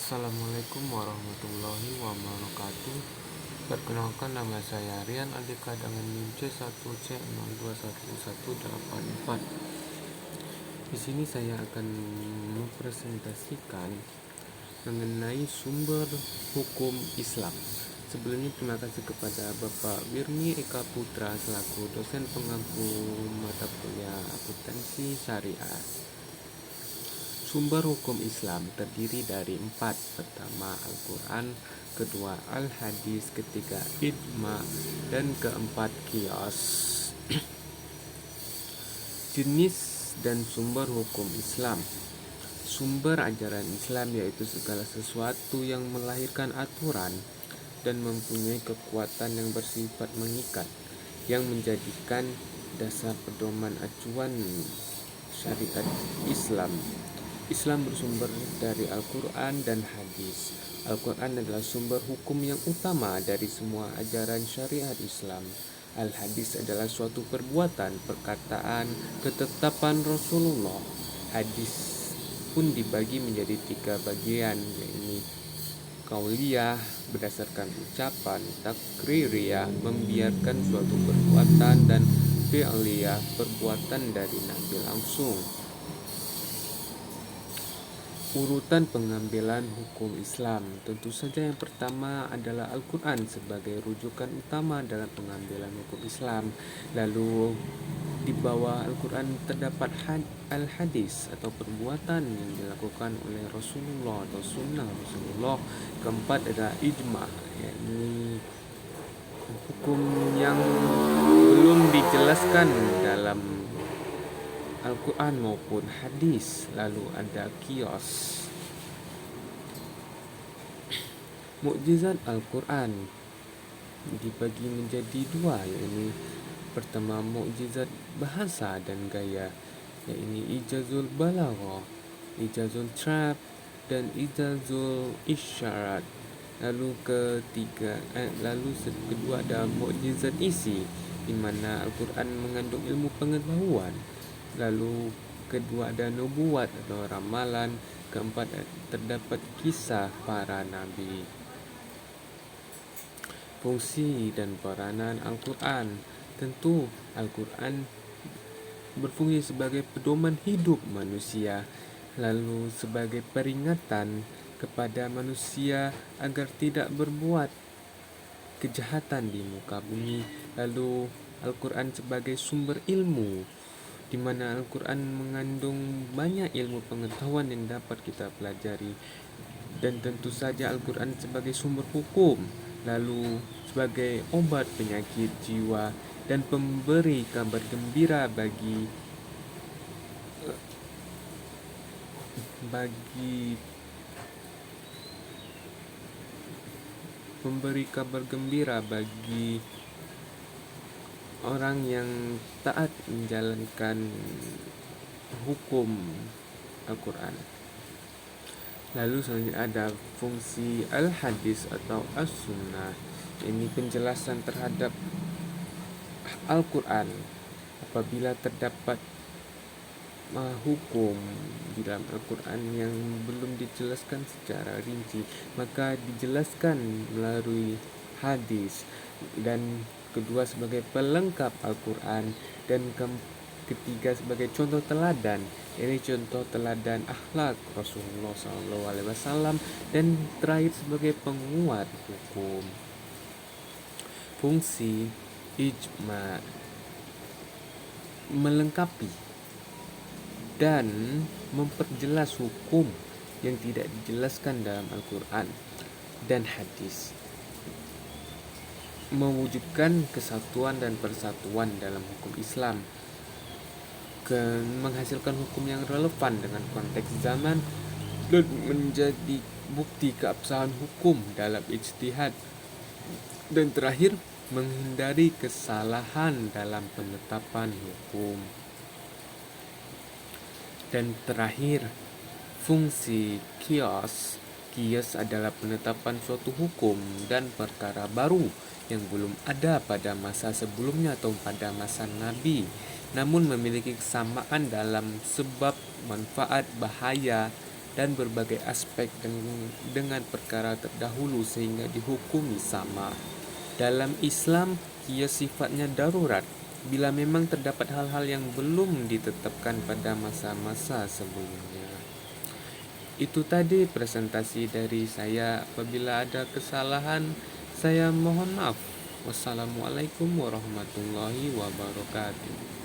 Assalamualaikum warahmatullahi wabarakatuh. Perkenalkan, nama saya Rian Andika dengan NIM C1C021184. Di sini saya akan mempresentasikan mengenai sumber hukum Islam. Sebelumnya terima kasih kepada Bapak Wirni Eka Putra selaku dosen pengampu mata kuliah akuntansi syariah. Sumber hukum Islam terdiri dari 4. Pertama, Al-Quran. Kedua, Al-Hadis. Ketiga, Ijma. Dan keempat, Qiyas. Jenis dan sumber hukum Islam. Sumber ajaran Islam yaitu segala sesuatu yang melahirkan aturan dan mempunyai kekuatan yang bersifat mengikat, yang menjadikan dasar pedoman acuan syariat Islam. Islam bersumber dari Al-Quran dan Hadis. Al-Quran adalah sumber hukum yang utama dari semua ajaran syariat Islam. Al-Hadis adalah suatu perbuatan, perkataan, ketetapan Rasulullah. Hadis pun dibagi menjadi 3 bagian, yaitu qauliyah, berdasarkan ucapan, takririyah, membiarkan suatu perbuatan, dan fi'liyah, perbuatan dari Nabi langsung. Urutan pengambilan hukum Islam. Tentu saja yang pertama adalah Al-Quran sebagai rujukan utama dalam pengambilan hukum Islam. Lalu di bawah Al-Quran terdapat Al-Hadis atau perbuatan yang dilakukan oleh Rasulullah atau sunnah Rasulullah. Keempat adalah Ijma, yakni hukum yang belum dijelaskan dalam Al-Quran maupun hadis. Lalu ada Qiyas. Mukjizat Al-Quran dibagi menjadi 2, yaitu pertama mukjizat bahasa dan gaya, yaitu ijazul balaghah, ijazul trap, dan ijazul isyarat. Lalu kedua ada mukjizat isi, di mana Al-Quran mengandung ilmu pengetahuan. Lalu kedua ada nubuat atau ramalan. Keempat terdapat kisah para nabi. Fungsi dan peranan Al-Quran. Tentu Al-Quran berfungsi sebagai pedoman hidup manusia, lalu sebagai peringatan kepada manusia agar tidak berbuat kejahatan di muka bumi. Lalu Al-Quran sebagai sumber ilmu, di mana Al-Quran mengandung banyak ilmu pengetahuan yang dapat kita pelajari. Dan tentu saja Al-Quran sebagai sumber hukum, lalu sebagai obat penyakit jiwa, dan pemberi kabar gembira bagi orang yang taat menjalankan hukum Al-Quran. Lalu selanjutnya ada fungsi Al-Hadis atau As-Sunnah. Ini penjelasan terhadap Al-Quran. Apabila terdapat hukum di dalam Al-Quran yang belum dijelaskan secara rinci, maka dijelaskan melalui hadis. Dan kedua sebagai pelengkap Al-Quran, dan ketiga sebagai contoh teladan. Ini contoh teladan akhlak Rasulullah SAW, dan terakhir sebagai penguat hukum. Fungsi ijma: melengkapi dan memperjelas hukum yang tidak dijelaskan dalam Al-Quran dan hadis, mewujudkan kesatuan dan persatuan dalam hukum Islam, menghasilkan hukum yang relevan dengan konteks zaman, dan menjadi bukti keabsahan hukum dalam ijtihad. Dan terakhir, menghindari kesalahan dalam penetapan hukum. Dan terakhir, fungsi qiyas. Qiyas adalah penetapan suatu hukum dan perkara baru yang belum ada pada masa sebelumnya atau pada masa Nabi, namun memiliki kesamaan dalam sebab, manfaat, bahaya, dan berbagai aspek dengan perkara terdahulu sehingga dihukumi sama. Dalam Islam, ia sifatnya darurat bila memang terdapat hal-hal yang belum ditetapkan pada masa-masa sebelumnya. Itu tadi presentasi dari saya. Apabila ada kesalahan, saya mohon maaf. Wassalamualaikum warahmatullahi wabarakatuh.